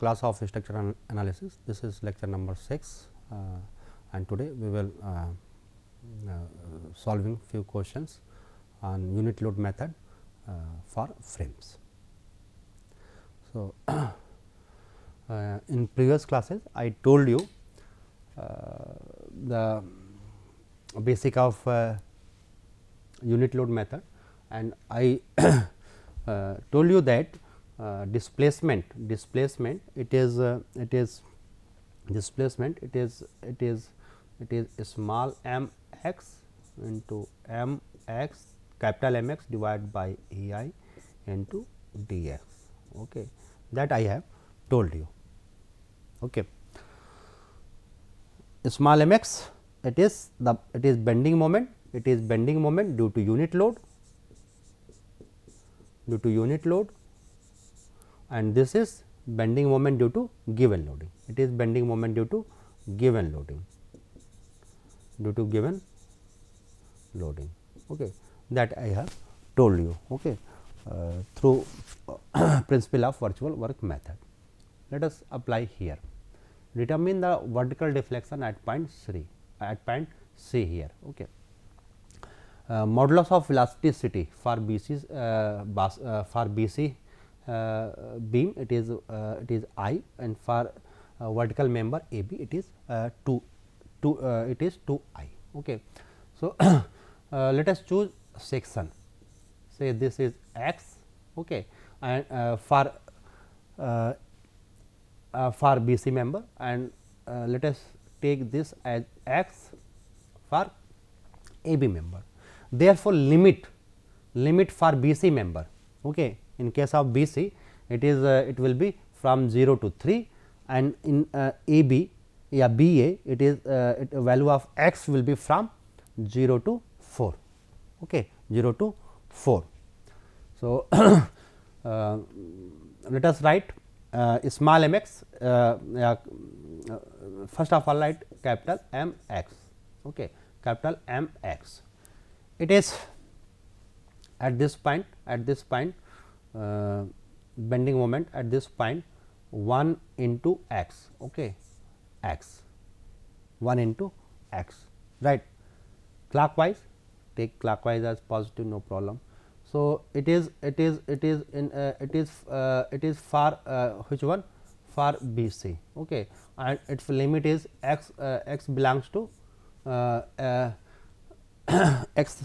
class of structural analysis. This is lecture number 6, and today we will solving few questions on unit load method for frames. So, in previous classes I told you the basic of unit load method, and I told you that displacement it is small m x into m x capital M x divided by E I into d x. Okay. That I have told you. Okay. Small m x it is bending moment, due to unit load, and this is bending moment due to given loading. It is bending moment due to given loading. Okay. That I have told you. Okay. Through principle of virtual work method. Let us apply here. Determine the vertical deflection at point C here. Okay. Modulus of velocity for BC beam it is I, and for vertical member AB it is 2 I. Okay. So, let us choose section, say this is x, okay, and for BC member, and let us take this as x for AB member. Therefore, limit for BC member, okay. In case of BC it is it will be from 0 to 3, and in AB BA it is value of x will be from 0 to 4, okay, 0 to 4. So, let us write small m x, first of all write capital M x, okay, capital M x. It is at this point bending moment at this point 1 into x, okay, x 1 into x, right. Clockwise, take clockwise as positive, no problem. So, it is for which one, for BC, okay, and its limit is x, x belongs to x,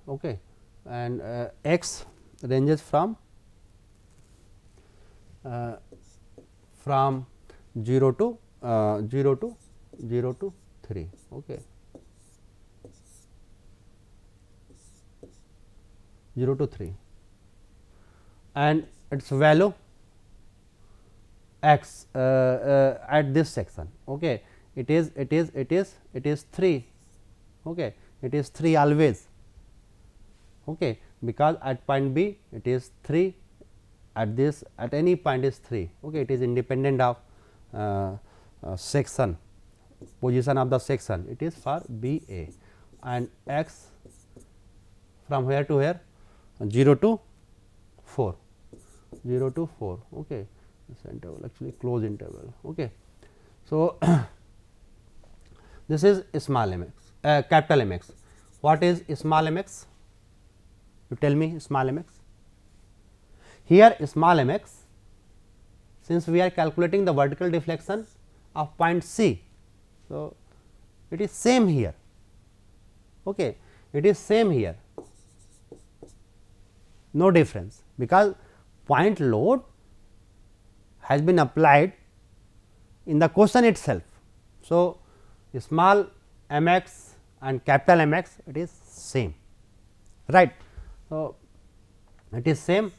okay, and x ranges from 0 to 3, okay, 0 to 3, and its value x at this section, okay, it is 3, okay, it is 3 always, okay, because at point B it is 3, at this at any point is 3, okay, it is independent of section, position of the section, it is for B A, and x from where to where, 0 to 4, okay, this interval actually close interval, okay. So, this is small m x, capital M x. What is small m x? You tell me small m x. Here small m x, since we are calculating the vertical deflection of point C, so it is same here, okay, it is same here, no difference, because point load has been applied in the question itself. So, small m x and capital M x it is same, right. So, it is same.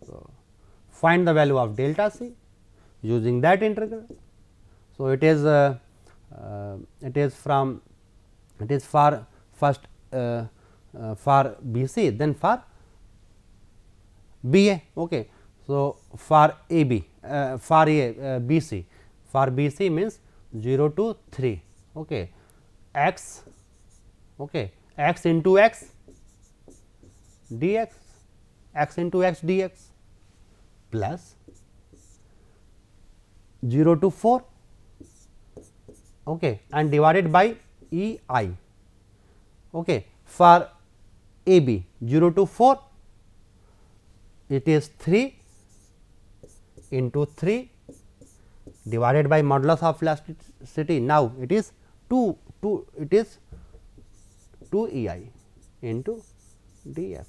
So, find the value of delta C using that integral. So, it is from it is for first for BC, then for BA, okay. So, for AB for BC, for BC means 0 to 3, okay, x, okay, x into x dx, x into x dx plus 0 to 4, okay, and divided by E I, okay. For A B 0 to 4, it is 3 into 3 divided by modulus of elasticity. Now, it is 2 it is 2 E I into dx.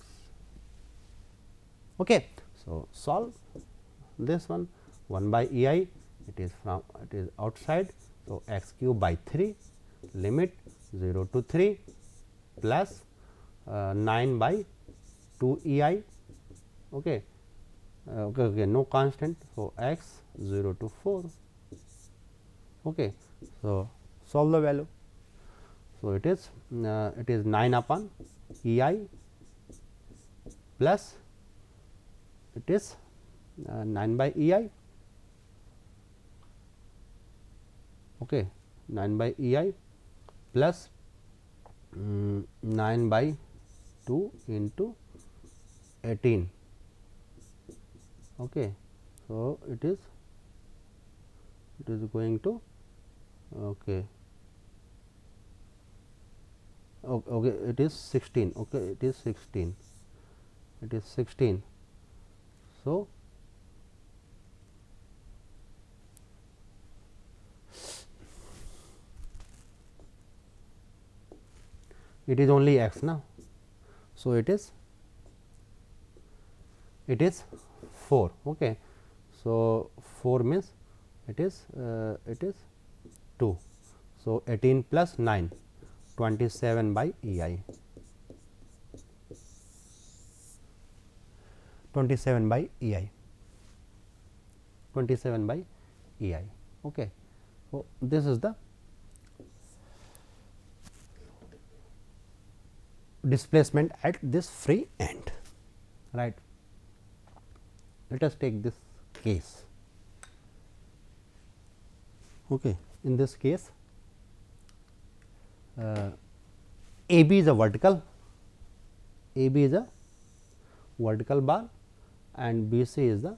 Okay. So, solve this one 1 by E I, it is outside. So, x cube by 3 limit 0 to 3 plus 9 by 2 E I, okay. Okay, no constant. So, x 0 to 4, okay. So, solve the value. So, it is 9 upon E I plus it is 9 by E I, okay, 9 by E I plus 9 by 2 into 18, okay. So, it is going to, okay, okay, it is 16, okay, it is 16, it is 16. So, it is only x now. So, it is 4, okay. So, 4 means it is 2. So, 18 plus 9 27 by E I, 27 by E I, 27 by E I, okay. So, this is the displacement at this free end, right. Let us take this case, okay. In this case, AB is a vertical, AB is a vertical bar and BC is the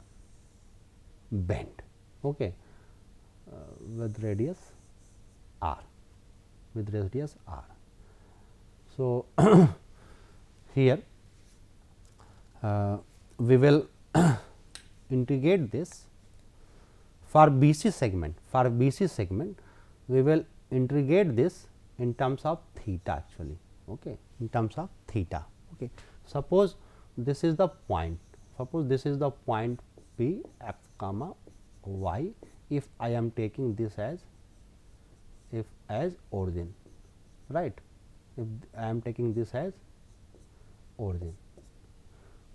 bend, okay, with radius r, with radius r. So, here we will integrate this for BC segment. For BC segment, we will integrate this in terms of theta actually, okay, in terms of theta, okay. Suppose this is the point, suppose this is the point P x comma y, if I am taking this as origin, right, if I am taking this as origin.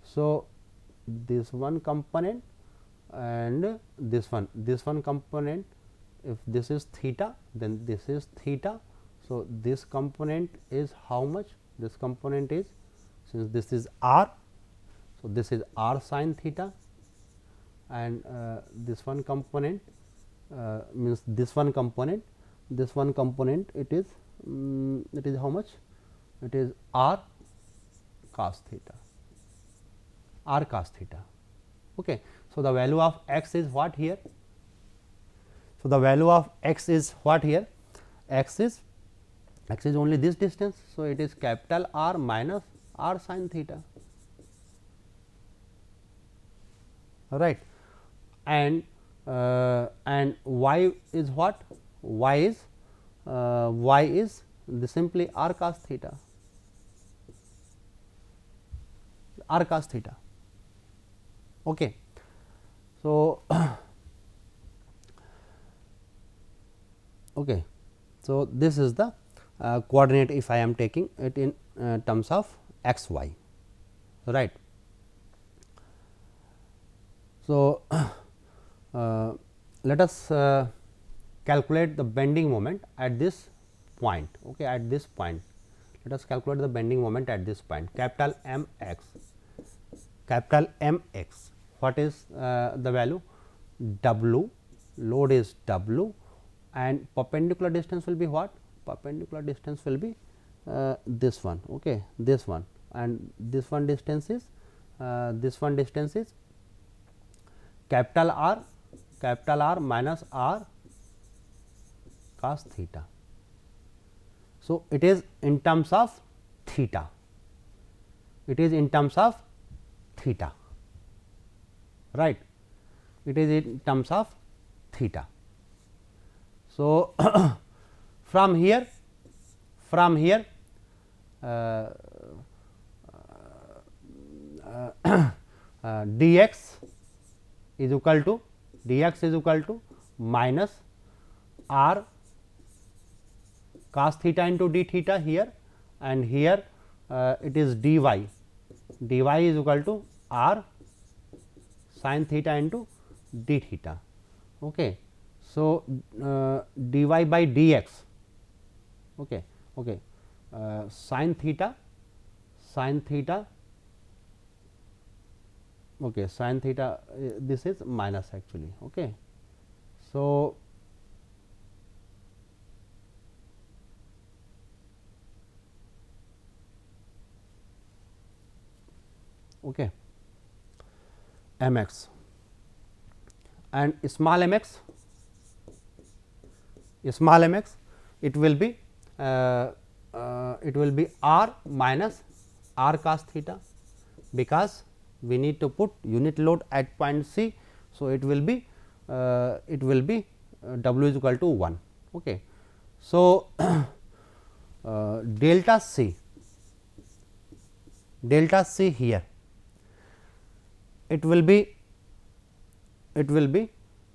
So, this one component and this one component, if this is theta, then this is theta. So, this component is how much? This component is, since this is r, so this is r sin theta, and this one component means this one component it is how much? It is r cos theta, r cos theta, okay. So, the value of x is what here? So, the value of x is what here? X is only this distance. So, it is capital R minus r sin theta, right. And y is what? Y is the simply r cos theta, r cos theta, okay. So, okay. So, this is the coordinate if I am taking it in terms of x y, right. So, let us calculate the bending moment at this point, okay, at this point. Let us calculate the bending moment at this point, capital M x, what is the value? W, load is W, and perpendicular distance will be what? Perpendicular distance will be this one, okay, this one, and this one distance is this one distance is capital R minus R cos theta. So, it is in terms of theta, it is in terms of theta, right, it is in terms of theta. So, from here dx is equal to minus r cos theta into d theta here, and here it is dy is equal to r sin theta into d theta. Okay. So, dy by dx, okay, sin theta, okay, sin theta, this is minus actually. Okay. So, okay, mx and small mx it will be r minus r cos theta, because we need to put unit load at point C. So, it will be W is equal to 1. Okay. So, delta C here, it will be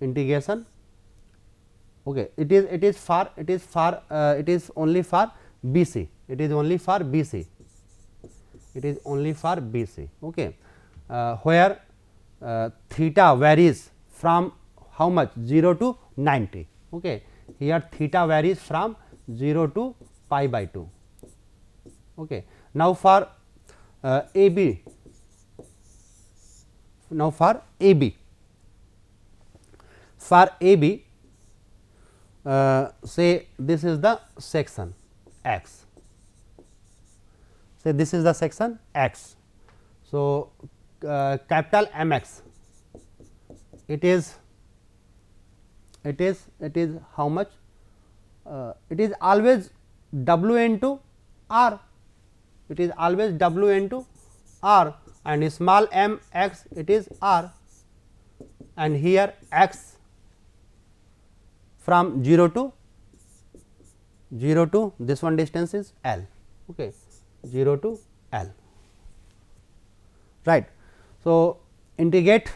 integration. Okay, it is only for BC, it is only for BC. Okay, where theta varies from how much, 0 to 90. Okay, here theta varies from 0 to pi by 2. Okay, now for AB, say this is the section X, say this is the section X. So, capital MX, it is how much, it is always W into R, it is always W into R, and small m x it is R, and here x from 0 to this one distance is L. Okay, 0 to L, right. So, integrate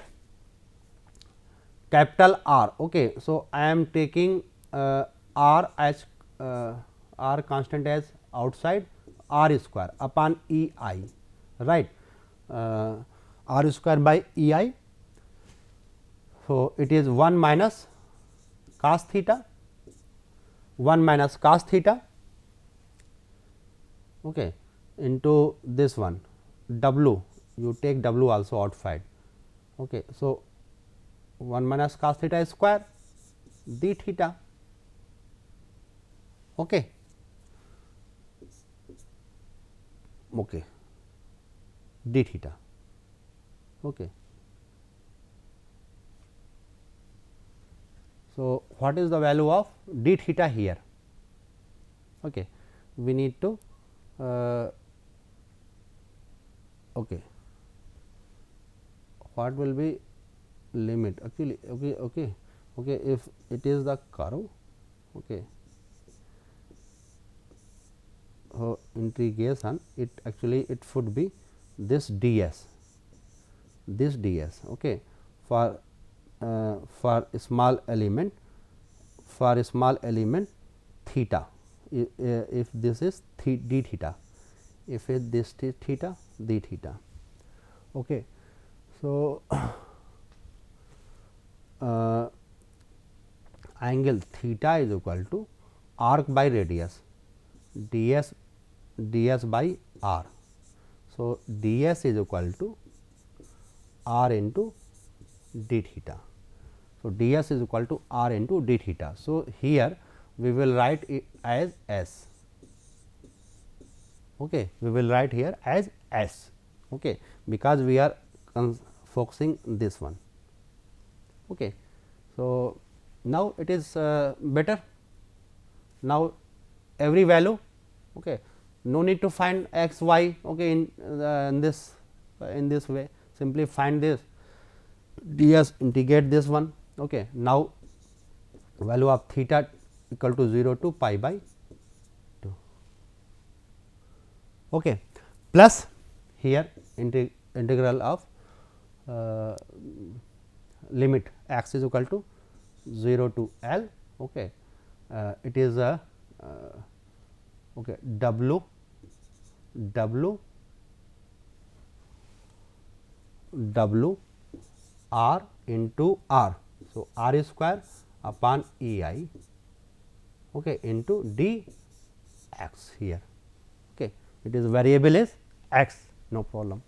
capital R. Okay. So, I am taking R as R constant as outside, R square upon E I, right, R square by E I. So, it is 1 minus cos theta, okay, into this one W, you take W also outside. Okay. So, 1 minus cos theta square d theta. Okay. Okay, d theta. Okay. So, what is the value of d theta here? Okay. We need to okay. What will be limit actually? Okay, if it is the curve, okay, integration, it actually it should be this ds, okay, for small element, theta, if this is d theta, if it this theta, d theta. Okay. So, angle theta is equal to arc by radius, ds by r. So, ds is equal to r into d theta. So, ds is equal to r into d theta. So, here we will write it as S. Okay, we will write here as S. okay, because we are focusing this one. Okay. So, now it is better. Now, every value, okay, no need to find x y, okay, in this way, simply find this ds, integrate this one. Okay. Now, value of theta equal to 0 to pi by 2, okay, plus here integral of limit x is equal to 0 to L, okay. It is a okay, w r into r. So, r square upon E I, okay, into d x here, okay. It is variable is x, no problem.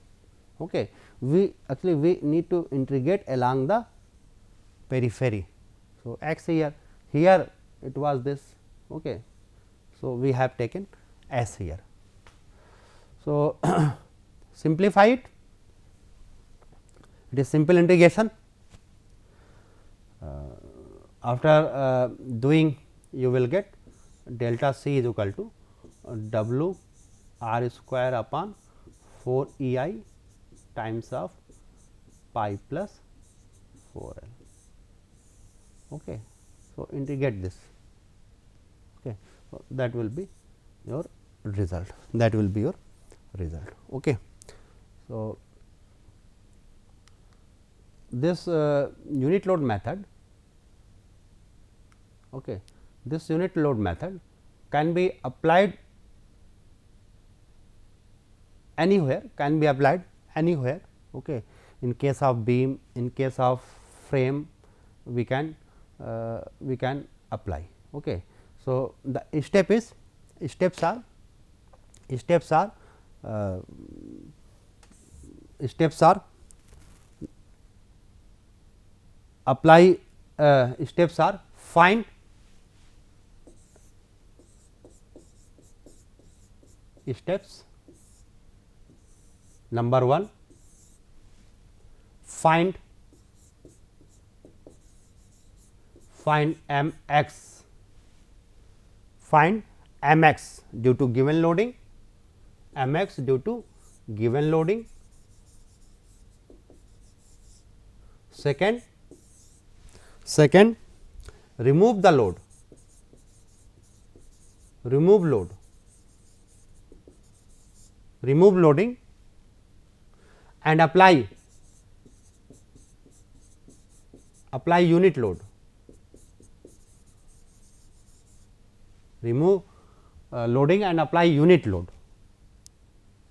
Okay. We actually we need to integrate along the periphery. So, x here it was this, okay. So, we have taken s here. So, simplify it, it is simple integration. After doing, you will get delta c is equal to w r square upon 4 E I times of pi plus 4 L. Okay. So, integrate this, okay. So, that will be your result, that will be your result. Okay. So, this unit load method, okay, this unit load method can be applied anywhere, okay. In case of beam, in case of frame, we can apply, okay. So, the steps are apply, steps are find steps. Number 1, find m x, find m x due to given loading, m x due to given loading. Second, remove the load, remove loading and apply unit load, remove loading and apply unit load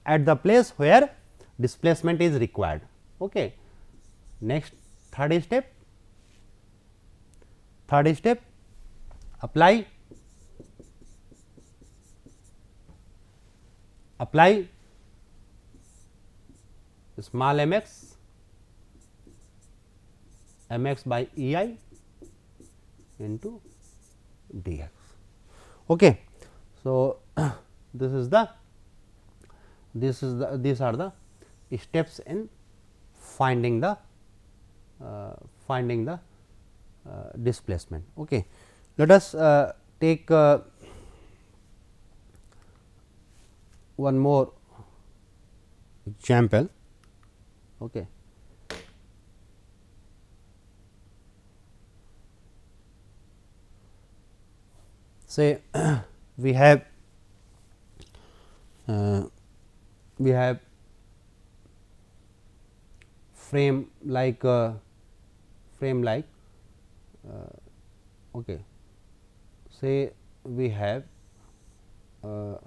at the place where displacement is required. Okay. Next, third step, apply small mx by E I into dx. Okay. So, these are the steps in finding the displacement. Okay. Let us take one more example. Okay. Say we have frame like okay. Say we have okay.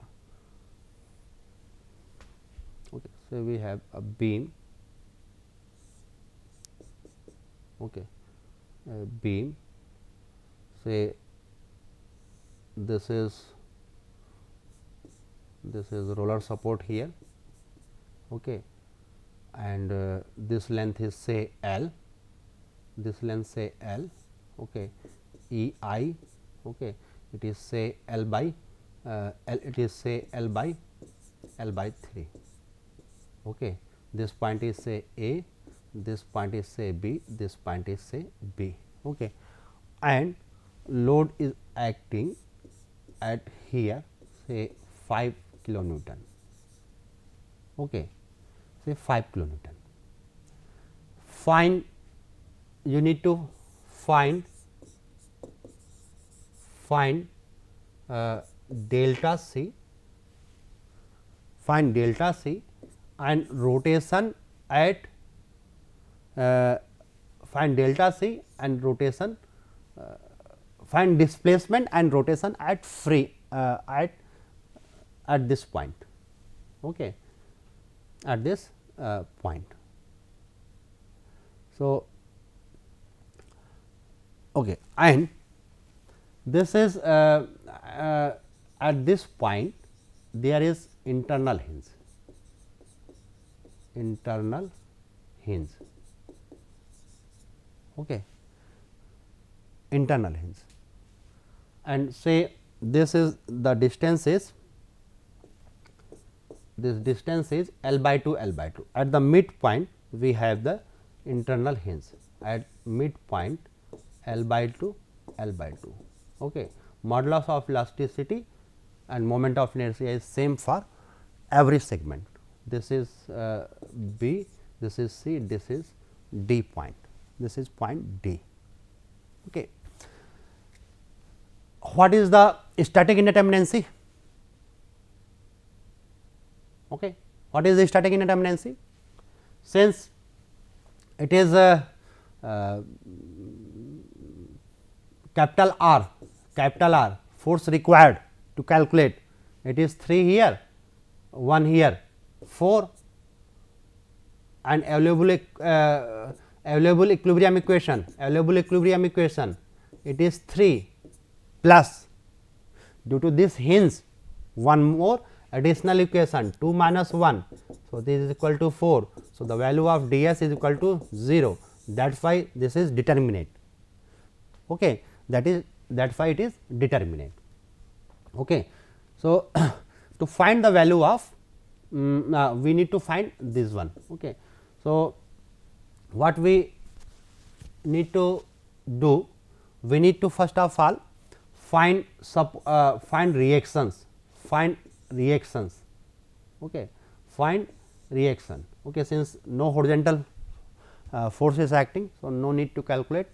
Say we have a beam, okay, a beam. Say this is roller support here, okay, and this length is say L, okay, E I, okay, it is say L by L, it is say L by 3, okay. this point is say A, this point is say B, this point is say B, okay, and load is acting at here say 5 kilonewton, okay, say 5 kilonewton. Find, you need to find delta C, find delta C and rotation at find delta C and rotation, find displacement and rotation at free at this point, okay, at this point. So, okay, and this is at this point there is internal hinge, okay, internal hinge, and say this is the distance is, this distance is L by 2 L by 2. At the midpoint we have the internal hinge at midpoint L by 2 L by 2, okay. Modulus of elasticity and moment of inertia is same for every segment. This is B, this is C, this is D point, this is point D, okay. What is the static indeterminacy? Okay. What is the static indeterminacy? Since it is capital R force required to calculate, it is 3 here, 1 here, 4, and available equilibrium equation, it is 3 plus, due to this hinge one more additional equation 2 minus 1. So, this is equal to 4. So, the value of d s is equal to 0, that is why this is determinate, okay. That is why it is determinate, okay. So, to find the value of we need to find this one, okay. So, what we need to do, we need to first of all find reactions, okay, find reaction, okay. Since no horizontal force is acting, so no need to calculate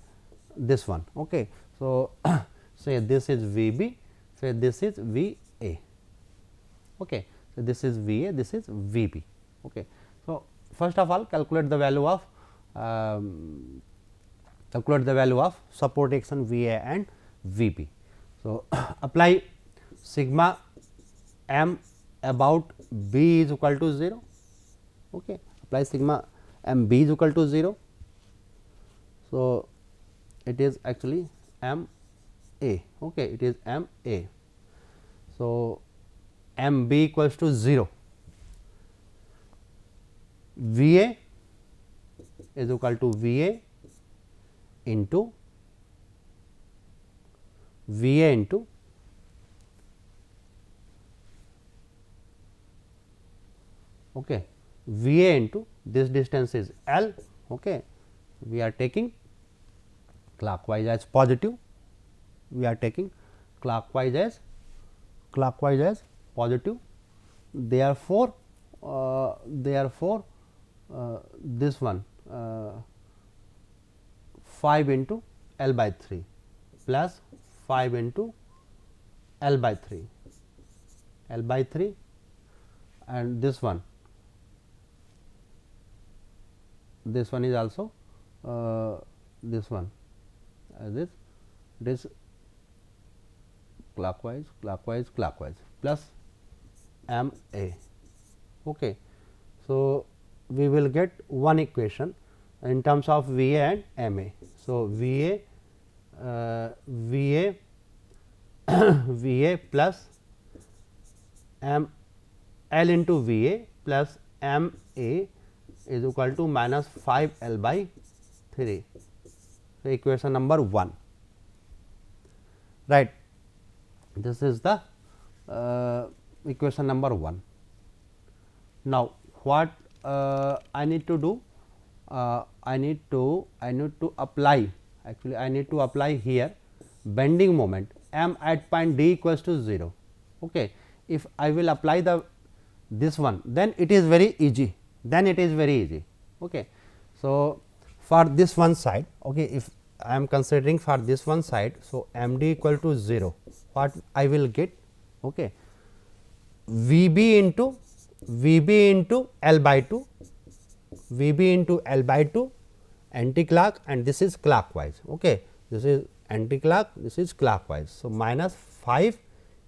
this one, okay. So, say this is V B, say this is V A, okay. So, this is V A, this is V B, okay. So, first of all calculate the value of support action V A and V B. So, apply sigma m about B is equal to 0, okay. Apply sigma m B is equal to 0. So, it is actually m A, okay, it is m A. So, m B equals to 0, V A is equal to V A into okay, V A into this distance is L, okay. We are taking clockwise as positive, we are taking clockwise as positive. Therefore, this one 5 into L by 3 plus 5 into L by 3 and this one is also this one this clockwise plus m A, okay. So, we will get one equation in terms of V A and m A. So, V A plus m L into V A plus m A is equal to minus 5 L by 3. So, equation number 1, right. This is the equation number 1. Now, what I need to do I need to apply, actually I need to apply here bending moment m at point d equals to 0. Okay. If I will apply this one, then it is very easy, Okay. So, for this one side, okay, if I am considering for this one side, so m d equal to 0, what I will get? Okay. V b into L by 2, V b into L by 2 anti-clock, and this is clockwise. Okay. This is anti-clock, this is clockwise. So, minus 5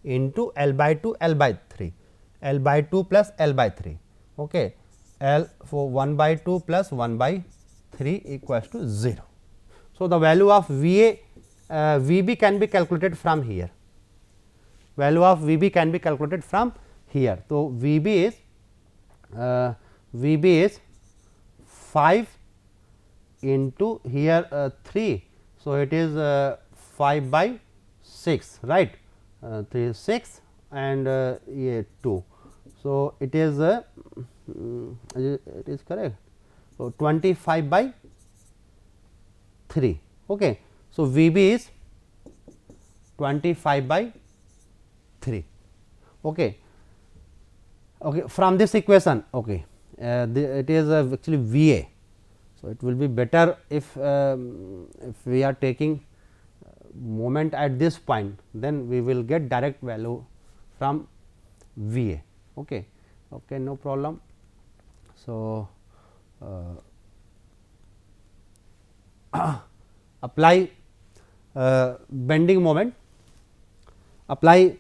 into L by 2 L by 3, L by 2 plus L by 3. Okay. L for 1 by 2 plus 1 by 3 equals to 0. So, the value of V A V b can be calculated from here, value of V b can be calculated from here. So, V b is 5 into here 3. So, it is 5 by 6, right, 3 6 and 2. So, it is correct. So, 25 by 3. Okay. So, V b is 25 by 3. Okay. Okay. From this equation, okay, it is actually V a. So, it will be better if we are taking moment at this point, then we will get direct value from V a. Okay. Okay, no problem. So, apply bending moment, apply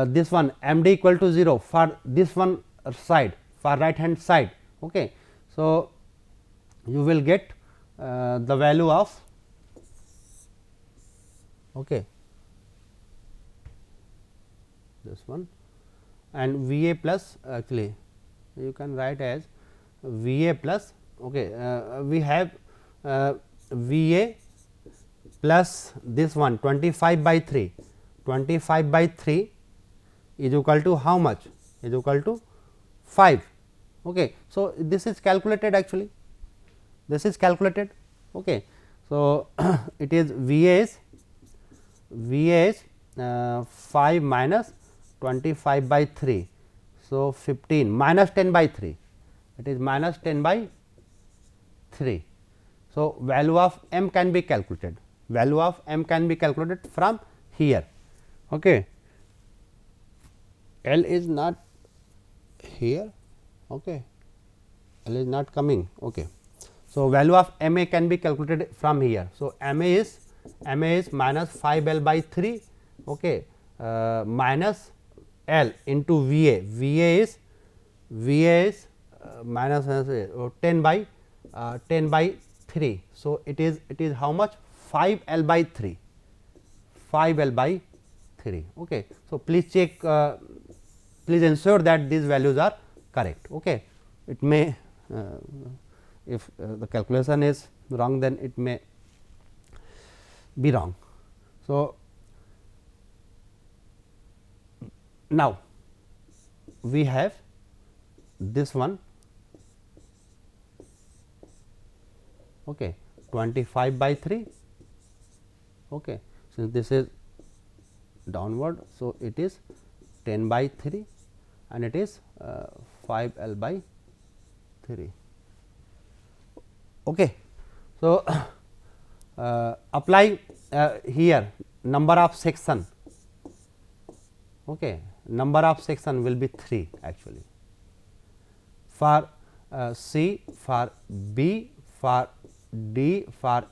this one m d equal to 0 for this one side, for right hand side. Okay. So, you will get the value of, okay, this one, and V a plus, actually you can write as V a plus, okay, we have V a plus this one 25 by 3, 25 by 3 is equal to how much? Is equal to 5. Okay. So, this is calculated, actually this is calculated. Okay. So, it is V a is 5 minus 25 by 3. So, 15 minus 10 by 3, it is minus 10 by 3. So, value of m can be calculated, value of m can be calculated from here. Okay. L is not here, okay, L is not coming. Okay. So, value of m a can be calculated from here. So, m a is minus 5 L by 3, okay, minus L into V a. V a is minus 10 by 3. So, it is how much? 5 L by 3, 5 L by 3. Okay. So, please check, please ensure that these values are correct. Okay. It may if the calculation is wrong, then it may be wrong. So, now we have this one, okay, 25 by 3. Okay. Since this is downward, so it is 10 by 3 and it is 5 L by 3. Okay. So, apply here number of section, okay, number of section will be 3 actually, for C, for B, for D, for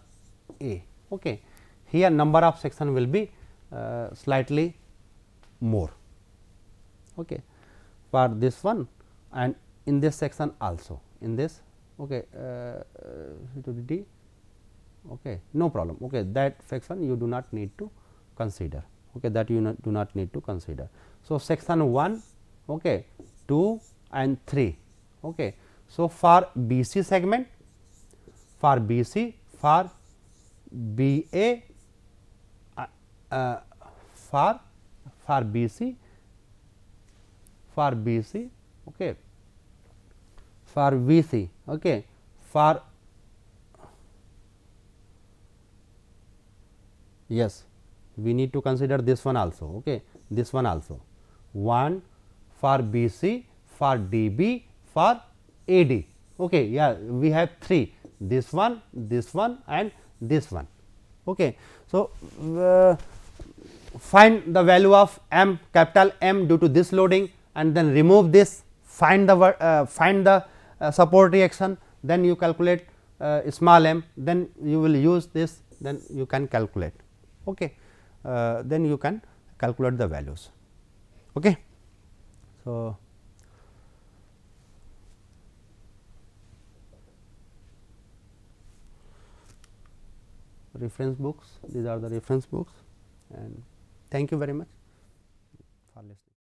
A. Okay. Here number of section will be slightly more, okay, for this one and in this section also, in this, okay, D, okay, no problem. Okay, that section you do not need to consider, okay, that you do not need to consider. So, section 1, okay, 2 and 3. Okay. So, for BC segment, for BC, for BA, for BC, okay, for VC. Okay. For yes, we need to consider this one also. Okay. This one also 1 for BC, for DB, for AD. Okay. Yeah, we have 3, this one and this one. Okay. So, find the value of M, capital M, due to this loading, and then remove this, find the support reaction, then you calculate small m, then you will use this, then you can calculate. Okay. Then you can calculate the values. Okay. So, reference books, these are the reference books, and thank you very much for listening.